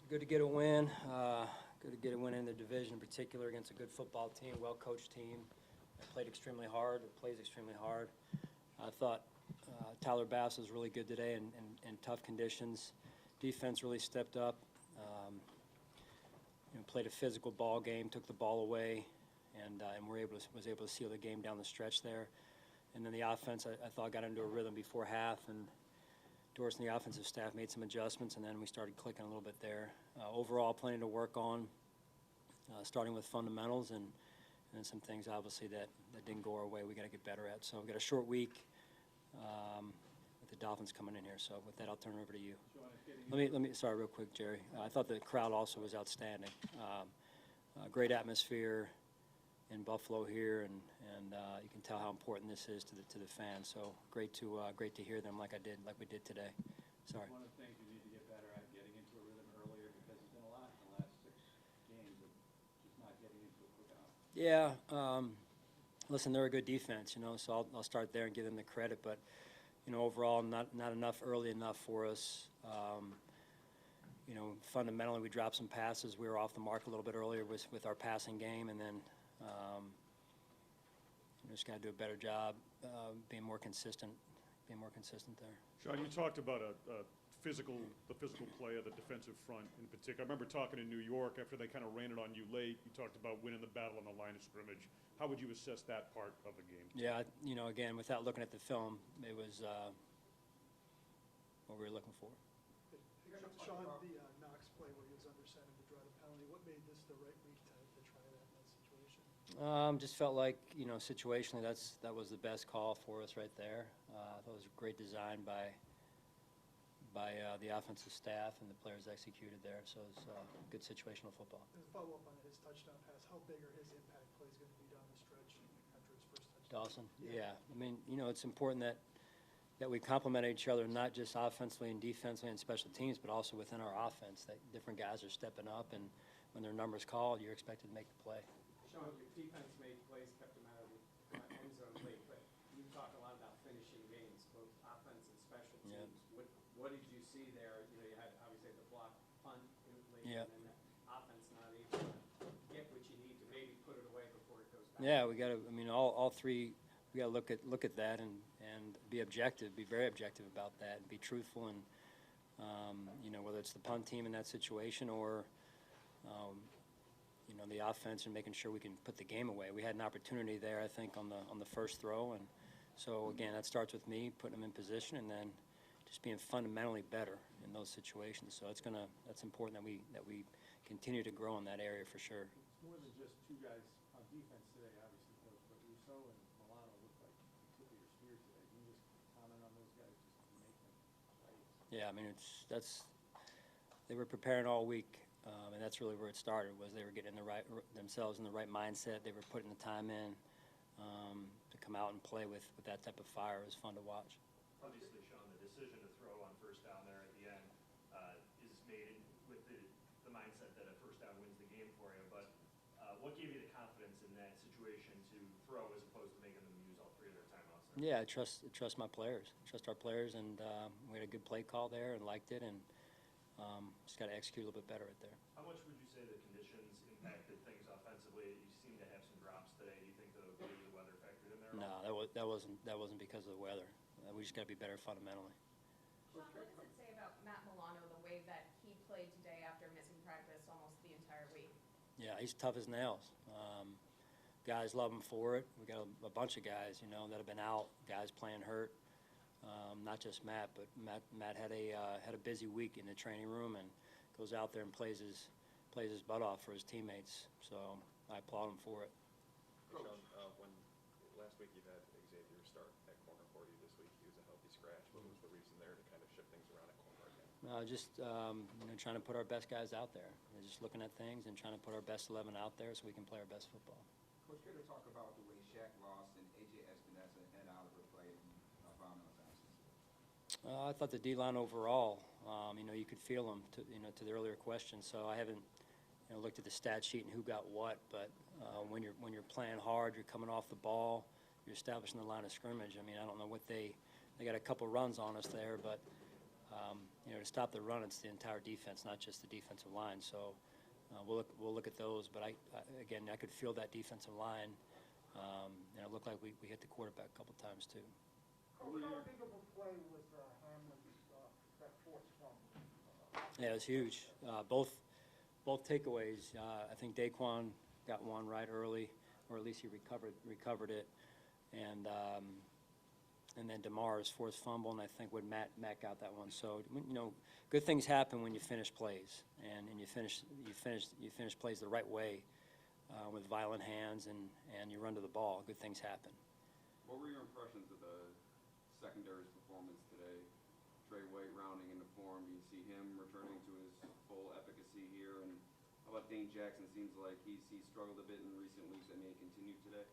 Good to get a win. Good to get a win in the division in particular against a good football team, well-coached team. They played extremely hard. It plays extremely hard. I thought Tyler Bass was really good today in tough conditions. Defense really stepped up. Played a physical ball game, took the ball away, and was able to seal the game down the stretch there. And then the offense, I thought, got into a rhythm before half, and Dawson, the offensive staff, made some adjustments, and then we started clicking a little bit there. Overall, plenty to work on, starting with fundamentals and some things, obviously, that didn't go our way we got to get better at. So we've got a short week with the Dolphins coming in here. So with that, I'll turn it over to you. Let me sorry, real quick, Jerry. I thought the crowd also was outstanding. Great atmosphere in Buffalo here, and you can tell how important this is to the fans. So great to hear them like we did today. Sorry. One of the things you need to get better at, getting into a rhythm earlier, because there's been a lot in the last 6 games of just not getting into it quick enough. Yeah. Listen, they're a good defense, so I'll start there and give them the credit. But overall, not enough early enough for us. Fundamentally, we dropped some passes. We were off the mark a little bit earlier with our passing game, and then just got to do a better job being more consistent there. Sean, you talked about the physical play of the defensive front in particular. I remember talking in New York after they kind of ran it on you late. You talked about winning the battle on the line of scrimmage. How would you assess that part of the game? Yeah, again, without looking at the film, it was what we were looking for. Sean, the Knox play where he was under center to draw the penalty, what made this the right week to try that in that situation? Just felt like, situationally, that was the best call for us right there. I thought it was a great design by the offensive staff, and the players executed there. So it was good situational football. As a follow-up on his touchdown pass, how big are his impact plays going to be down the stretch after his first touchdown? Dawson? Yeah. I mean, it's important that we complement each other, not just offensively and defensively and special teams, but also within our offense, that different guys are stepping up, and when their number's called, you're expected to make the play. Sean, your defense made plays, kept them out of the end zone late, but you talk a lot about finishing games, both offense and special teams. Yeah. What did you see there? You had obviously the block punt late, yeah. And then offense not able to get what you need to maybe put it away before it goes back. Yeah, we got to. I mean, all three. We got to look at that and be objective, be very objective about that, and be truthful, and whether it's the punt team in that situation or the offense and making sure we can put the game away. We had an opportunity there, I think, on the first throw, and so again, that starts with me putting them in position and then just being fundamentally better in those situations. So that's important that we continue to grow in that area for sure. It's more than just 2 guys on defense today, obviously, Coach, but Russo and Milano looked like the tip of your spear today. Can you just comment on those guys just to make them plays? Yeah, I mean, they were preparing all week, and that's really where it started. Was they were getting themselves in the right mindset. They were putting the time in to come out and play with that type of fire. It was fun to watch. Obviously, Sean, the decision to throw on first down there at the end is made with the mindset that a first down wins the game for you. But what gave you the confidence in that situation to throw as opposed to making them use all 3 of their timeouts there? Yeah, I trust my players. Trust our players, and we had a good play call there and liked it, and just got to execute a little bit better right there. How much would you say the conditions impacted things offensively? You seem to have some drops today. Do you think the weather factored in there? No, that wasn't because of the weather. We just got to be better fundamentally. Sean, what does it say about Matt Milano, the way that he played today after missing practice almost the entire week? Yeah, he's tough as nails. Guys love him for it. We got a bunch of guys, that have been out. Guys playing hurt. Not just Matt, but Matt had a busy week in the training room and goes out there and plays his butt off for his teammates. So I applaud him for it. Sean, when last week you had Xavier start at corner for you, this week he was a healthy scratch. What was the reason there to kind of shift things around at corner again? Just trying to put our best guys out there. Just looking at things and trying to put our best 11 out there so we can play our best football. Coach, care to talk about the way Shaq Ross and A.J. Espinosa and Oliver played around those absences? I thought the D-line overall, you could feel them to the earlier question. So I haven't looked at the stat sheet and who got what, but when you're playing hard, you're coming off the ball, you're establishing the line of scrimmage. I mean, I don't know what they got a couple runs on us there, but You know, to stop the run, it's the entire defense, not just the defensive line. So we'll look at those. But again, I could feel that defensive line, and it looked like we hit the quarterback a couple times too. Coach, how big of a play was Hamlin's that forced fumble? Yeah, it was huge. Both takeaways. I think Daquan got one right early, or at least he recovered it, and then DeMar's forced fumble, and I think when Matt got that one. So you know, good things happen when you finish plays, and you finish plays the right way, with violent hands, and you run to the ball. Good things happen. What were your impressions of the secondary's performance today? Trey White rounding into form. You see him returning to his full efficacy here. And how about Dane Jackson? Seems like he's struggled a bit in recent weeks. That may continue today.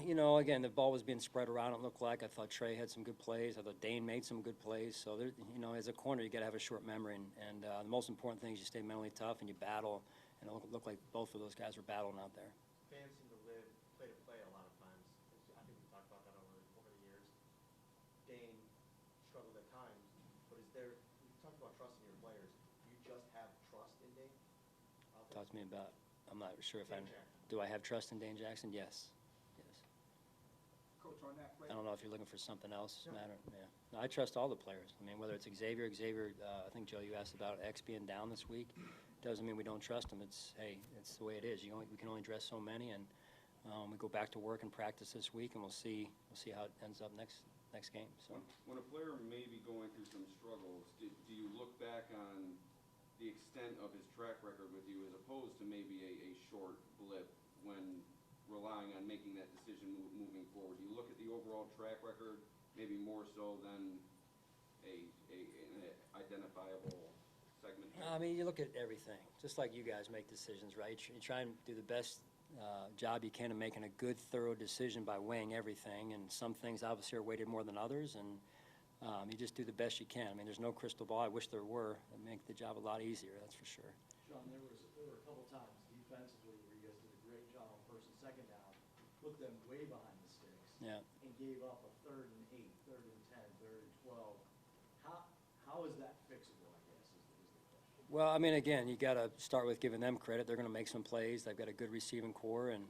You know, again, the ball was being spread around, it looked like. I thought Trey had some good plays. I thought Dane made some good plays. So, there, you know, as a corner, you got to have a short memory. And the most important thing is you stay mentally tough and you battle. And it looked like both of those guys were battling out there. Fans seem to live play to play a lot of times. I think we talked about that over the years. Dane struggled at times, but is there, you talked about trusting your players. Do you just have trust in Dane? Talk to me about, I'm not sure if Dane Jackson. do I have trust in Dane Jackson? Yes. Coach, on that play. I don't know if you're looking for something else, Matter. Yeah. No, I trust all the players. I mean, whether it's Xavier, I think, Joe, you asked about X being down this week. Doesn't mean we don't trust him. It's, hey, it's the way it is. We can only dress so many, and we go back to work and practice this week, and we'll see how it ends up next game. So When a player may be going through some struggles, do you look back on the extent of his track record with you as opposed to maybe a short blip when relying on making that decision moving forward? Do you look at the overall track record maybe more so than an identifiable segment? I mean, you look at everything, just like you guys make decisions, right? You try and do the best job you can of making a good, thorough decision by weighing everything, and some things obviously are weighted more than others, and you just do the best you can. I mean, there's no crystal ball. I wish there were. It'd make the job a lot easier, that's for sure. Sean, there were a couple times defensively where you guys did a great job on first and second down, looked them way behind the sticks, Yeah. and gave up a 3rd and 8, 3rd and 10, 3rd and 12. How is that fixable, I guess, is the question. Well, I mean, again, you got to start with giving them credit. They're going to make some plays. They've got a good receiving core, and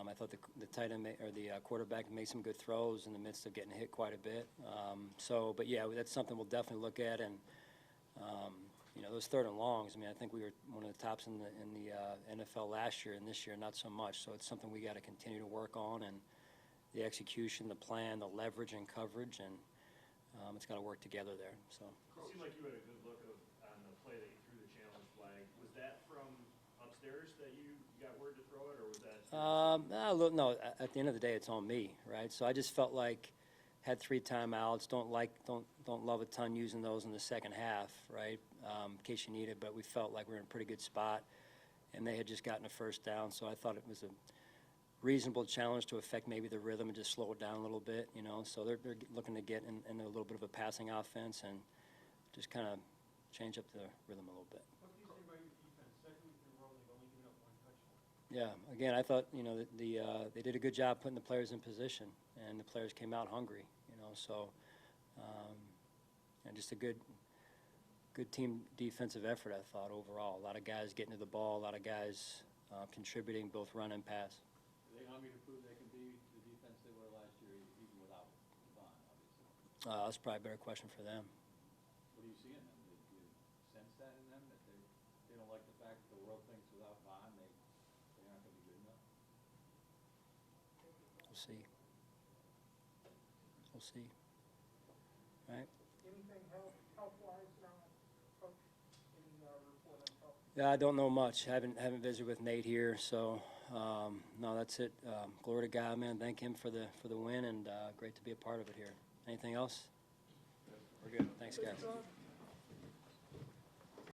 I thought the tight end or the quarterback made some good throws in the midst of getting hit quite a bit. But yeah, that's something we'll definitely look at. And you know, those 3rd and longs. I mean, I think we were one of the tops in the NFL last year, and this year not so much. So it's something we got to continue to work on, and the execution, the plan, the leverage and coverage, and it's got to work together there. So. It seemed like you had a good look on the play that you threw the challenge flag. Was that from upstairs that you got word to throw it, or was that? No. At the end of the day, it's on me, right? So I just felt like had 3 timeouts. Don't love a ton using those in the second half, right? In case you need it. But we felt like we were in a pretty good spot, and they had just gotten a first down. So I thought it was a reasonable challenge to affect maybe the rhythm and just slow it down a little bit, you know. So they're looking to get in a little bit of a passing offense and just kind of change up the rhythm a little bit. What do you say about your defense? Second week in a row, they've only given up 1 touchdown. Yeah, again, I thought, you know, they did a good job putting the players in position, and the players came out hungry, you know. So and just a good team defensive effort, I thought, overall. A lot of guys getting to the ball, a lot of guys contributing both run and pass. Are they hungry to prove they can be the defense they were last year, even without Vaughn, obviously? That's probably a better question for them. What do you see in them? Do you sense that in them, that they don't like the fact that the world thinks without Vaughn they aren't going to be good enough? We'll see. We'll see. Right? Anything health-wise now, Coach? Any report on health? Yeah, I don't know much. Haven't visited with Nate here, so no, that's it. Glory to God, man. Thank him for the win, and great to be a part of it here. Anything else? We're good. Thanks, guys.